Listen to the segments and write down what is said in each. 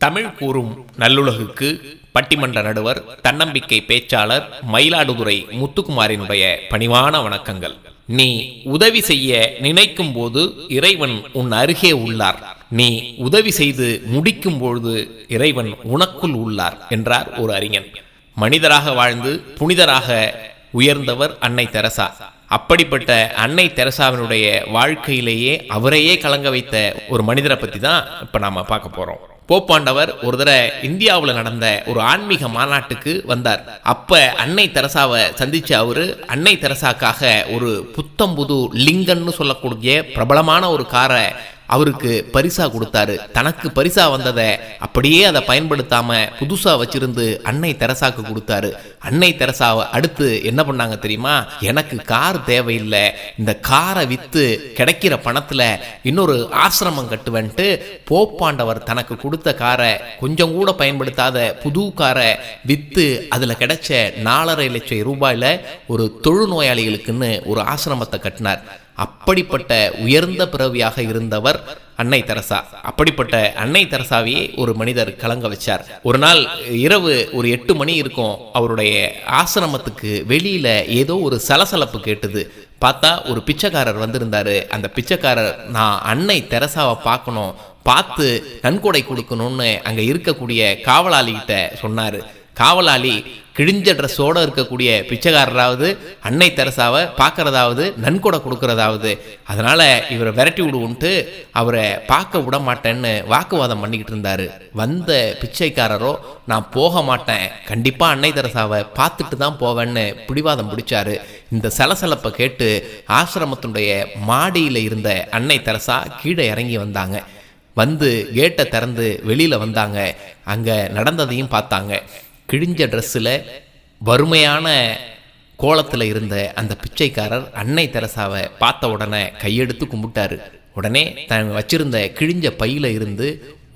தமிழ் கூறும் நல்லுலகுக்கு பட்டிமன்ற நடுவர், தன்னம்பிக்கை பேச்சாளர் மயிலாடுதுறை முத்துக்குமாரினுடைய பணிவான வணக்கங்கள். நீ உதவி செய்ய நினைக்கும் போது இறைவன் உன் அருகே உள்ளார், நீ உதவி செய்து முடிக்கும் பொழுது இறைவன் உனக்குள் உள்ளார் என்றார் ஒரு அறிஞன். மனிதராக வாழ்ந்து புனிதராக உயர்ந்தவர் அன்னை தெரசா. அப்படிப்பட்ட அன்னை தெரசாவினுடைய வாழ்க்கையிலேயே அவரையே கலங்க வைத்த ஒரு மனிதரை பற்றி தான் இப்போ நாம் பார்க்க போகிறோம். போப்பாண்டவர் ஒரு தடவை இந்தியாவில் நடந்த ஒரு ஆன்மீக மாநாட்டுக்கு வந்தார். அப்போ அன்னை தெரசாவை சந்திச்ச அவரு அன்னை தெரசாக்காக ஒரு புத்தம்புது லிங்கன்னு சொல்லக்கூடிய பிரபலமான ஒரு காரை அவருக்கு பரிசா கொடுத்தாரு. தனக்கு பரிசா வந்ததை அப்படியே அதை பயன்படுத்தாம புதுசா வச்சிருந்து அன்னை தெரசாக்கு கொடுத்தாரு. அன்னை தெரசாவை அடுத்து என்ன பண்ணாங்க தெரியுமா? எனக்கு கார் தேவையில்லை, இந்த காரை வித்து கிடைக்கிற பணத்துல இன்னொரு ஆசிரமம் கட்டுவேன்ட்டு போப்பாண்டவர் தனக்கு கொடுத்த காரை கொஞ்சம் கூட பயன்படுத்தாத புது காரை வித்து அதுல கிடைச்ச 4.5 லட்சம் ரூபாயில ஒரு தொழுநோயாளிகளுக்குன்னு ஒரு ஆசிரமத்தை கட்டினார். அப்படிப்பட்ட உயர்ந்த பிறவியாக இருந்தவர் அன்னை தெரசா. அப்படிப்பட்ட அன்னை தெரசாவையே ஒரு மனிதர் கலங்க வச்சார். ஒரு நாள் இரவு ஒரு 8 மணி இருக்கும். அவருடைய ஆசிரமத்துக்கு வெளியில ஏதோ ஒரு சலசலப்பு கேட்டது. பார்த்தா ஒரு பிச்சைக்காரர் வந்திருந்தாரு. அந்த பிச்சைக்காரர், நான் அன்னை தெரசாவை பார்க்கணும், பார்த்து நன்கொடை கொடுக்கணும்னு அங்க இருக்கக்கூடிய காவலாளிகிட்ட சொன்னாரு. காவலாளி கிழிஞ்ச ட்ரெஸ்ஸோடு இருக்கக்கூடிய பிச்சைக்காரராவது அன்னை தெரசாவை பார்க்கறதாவது நன்கொடை கொடுக்கறதாவது, அதனால இவரை விரட்டி விடுவோன்ட்டு அவரை பார்க்க விட மாட்டேன்னு வாக்குவாதம் பண்ணிக்கிட்டு இருந்தாரு. வந்த பிச்சைக்காரரோ, நான் போக மாட்டேன், கண்டிப்பா அன்னை தெரசாவை பார்த்துட்டு தான் போவேன்னு பிடிவாதம் பிடிச்சாரு. இந்த சலசலப்பை கேட்டு ஆசிரமத்தினுடைய மாடியில் இருந்த அன்னை தெரசா கீழே இறங்கி வந்தாங்க. வந்து கேட்டை திறந்து வெளியில வந்தாங்க. அங்க நடந்ததையும் பார்த்தாங்க. கிழிஞ்ச ட்ரெஸ்ஸில் வறுமையான கோலத்தில் இருந்த அந்த பிச்சைக்காரர் அன்னை தெரசாவை பார்த்த உடனே கையெடுத்து கும்பிட்டாரு. உடனே தன் வச்சிருந்த கிழிஞ்ச பையில இருந்து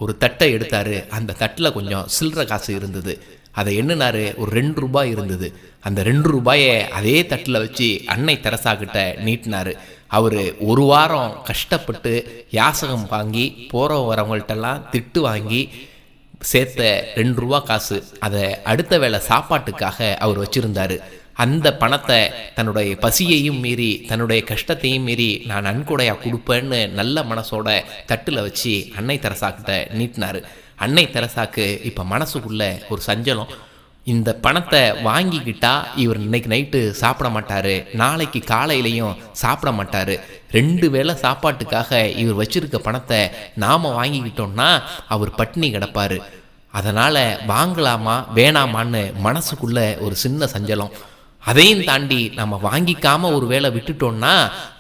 ஒரு தட்டை எடுத்தாரு. அந்த தட்டில் கொஞ்சம் சில்லற காசு இருந்தது. அதை எண்ணினாரு. ஒரு 2 ரூபாய் இருந்தது. அந்த 2 ரூபாயை அதே தட்டில் வச்சு அன்னை தெரசா கிட்ட நீட்டினாரு. அவர் ஒரு வாரம் கஷ்டப்பட்டு யாசகம் வாங்கி போகிற வரவங்கள்ட்டெல்லாம் திட்டு வாங்கி சேர்த்த 2 ரூபா காசு, அதை அடுத்த வேளை சாப்பாட்டுக்காக அவர் வச்சிருந்தாரு. அந்த பணத்தை தன்னுடைய பசியையும் மீறி தன்னுடைய கஷ்டத்தையும் மீறி நான் நன்கொடையா கொடுப்பேன்னு நல்ல மனசோட தட்டில் வச்சு அன்னை தெரசா கிட்ட நீட்டினாரு. அன்னை தெரசாக்கு இப்போ மனசுக்குள்ள ஒரு சஞ்சலம். இந்த பணத்தை வாங்கிக்கிட்டா இவர் இன்னைக்கு நைட்டு சாப்பிட மாட்டாரு, நாளைக்கு காலையிலையும் சாப்பிட மாட்டாரு. 2 வேளை சாப்பாட்டுக்காக இவர் வச்சிருக்க பணத்தை நாம வாங்கிக்கிட்டோம்னா அவர் பட்டினி கிடப்பாரு. அதனால வாங்கலாமா வேணாமான்னு மனசுக்குள்ள ஒரு சின்ன சஞ்சலம். அதையும் தாண்டி நம்ம வாங்கிக்காம ஒரு வேளை விட்டுட்டோம்னா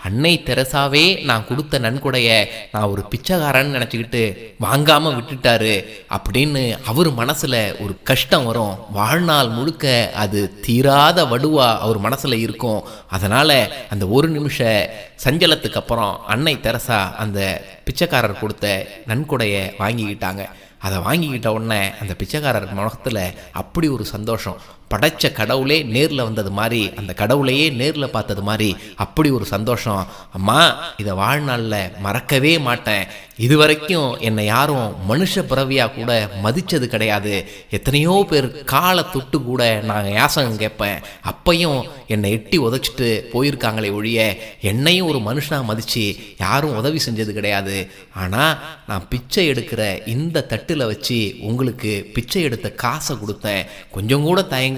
அன்னை தெரசாவே நான் கொடுத்த நன்கொடைய நான் ஒரு பிச்சைக்காரன்னு நினச்சிக்கிட்டு வாங்காம விட்டுட்டாரு அப்படின்னு அவர் மனசுல ஒரு கஷ்டம் வரும். வாழ்நாள் முழுக்க அது தீராத வடுவா அவர் மனசுல இருக்கும். அதனால அந்த ஒரு நிமிஷ சஞ்சலத்துக்கு அப்புறம் அன்னை தெரசா அந்த பிச்சைக்காரர் கொடுத்த நன்கொடையை வாங்கிக்கிட்டாங்க. அதை வாங்கிக்கிட்ட உடனே அந்த பிச்சைக்காரர் முகத்தில் அப்படி ஒரு சந்தோஷம். படைச்ச கடவுளே நேரில் வந்தது மாதிரி, அந்த கடவுளையே நேரில் பார்த்தது மாதிரி அப்படி ஒரு சந்தோஷம். அம்மா, இதை வாழ்நாளில் மறக்கவே மாட்டேன். இதுவரைக்கும் என்னை யாரும் மனுஷ பிறவியாக கூட மதித்தது கிடையாது. எத்தனையோ பேர் காலை தொட்டு கூட நான் யாசகம் கேட்பேன், அப்பையும் என்னை எட்டி உதச்சிட்டு போயிருக்காங்களே ஒழிய என்னையும் ஒரு மனுஷனாக மதித்து யாரும் உதவி செஞ்சது கிடையாது. ஆனால் நான் பிச்சை எடுக்கிற இந்த தட்டில் வச்சு உங்களுக்கு பிச்சை எடுத்த காசை கொடுத்தேன், கொஞ்சம் கூட தயங்காம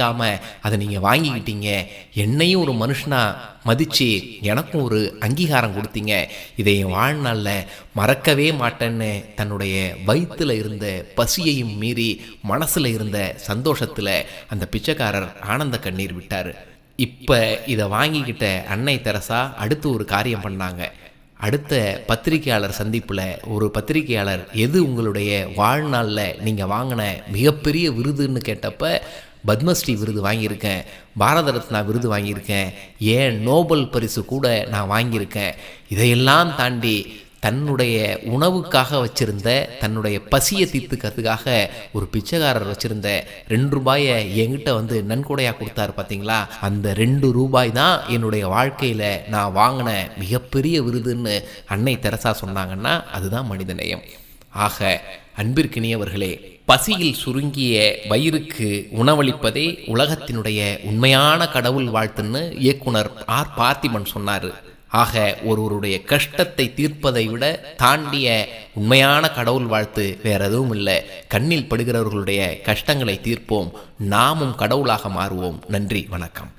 அதை நீங்கள் வாங்கிக்கிட்டீங்க. என்னையும் ஒரு மனுஷனா மதிச்சு எனக்கும் ஒரு அங்கீகாரம் கொடுத்தீங்க. இதை என் வாழ்நாளில் மறக்கவே மாட்டேன்னு தன்னுடைய வயிற்றுல இருந்த பசியையும் மீறி மனசில் இருந்த சந்தோஷத்தில் அந்த பிச்சைக்காரர் ஆனந்த கண்ணீர் விட்டார். இப்போ இதை வாங்கிக்கிட்ட அன்னை தெரசா அடுத்து ஒரு காரியம் பண்ணாங்க. அடுத்த பத்திரிகையாளர் சந்திப்பில் ஒரு பத்திரிகையாளர், எது உங்களுடைய வாழ்நாளில் நீங்கள் வாங்கின மிகப்பெரிய விருதுன்னு கேட்டப்ப, பத்மஸ்ரீ விருது வாங்கியிருக்கேன், பாரத ரத்னா விருது வாங்கியிருக்கேன், ஏன் நோபல் பரிசு கூட நான் வாங்கியிருக்கேன். இதையெல்லாம் தாண்டி தன்னுடைய உணவுக்காக வச்சிருந்த, தன்னுடைய பசியை தீர்த்துக்கிறதுக்காக ஒரு பிச்சைக்காரர் வச்சிருந்த 2 ரூபாயை என்கிட்ட வந்து நன்கொடையாக கொடுத்தாரு பார்த்தீங்களா, அந்த 2 ரூபாய் தான் என்னுடைய வாழ்க்கையில் நான் வாங்கின மிகப்பெரிய விருதுன்னு அன்னை தெரசா சொன்னாங்கன்னா அதுதான் மனிதநேயம். ஆக அன்பிற்கினியவர்களே, பசியில் சுருங்கிய வயிறுக்கு உணவளிப்பதே உலகத்தினுடைய உண்மையான கடவுள் வாழ்த்துன்னு இயக்குனர் ஆர் பார்த்திபன் சொன்னார். ஆக ஒருவருடைய கஷ்டத்தை தீர்ப்பதை விட தாண்டிய உண்மையான கடவுள் வாழ்த்து வேற எதுவும் இல்லை. கண்ணில் படுகிறவர்களுடைய கஷ்டங்களை தீர்ப்போம், நாமும் கடவுளாக மாறுவோம். நன்றி, வணக்கம்.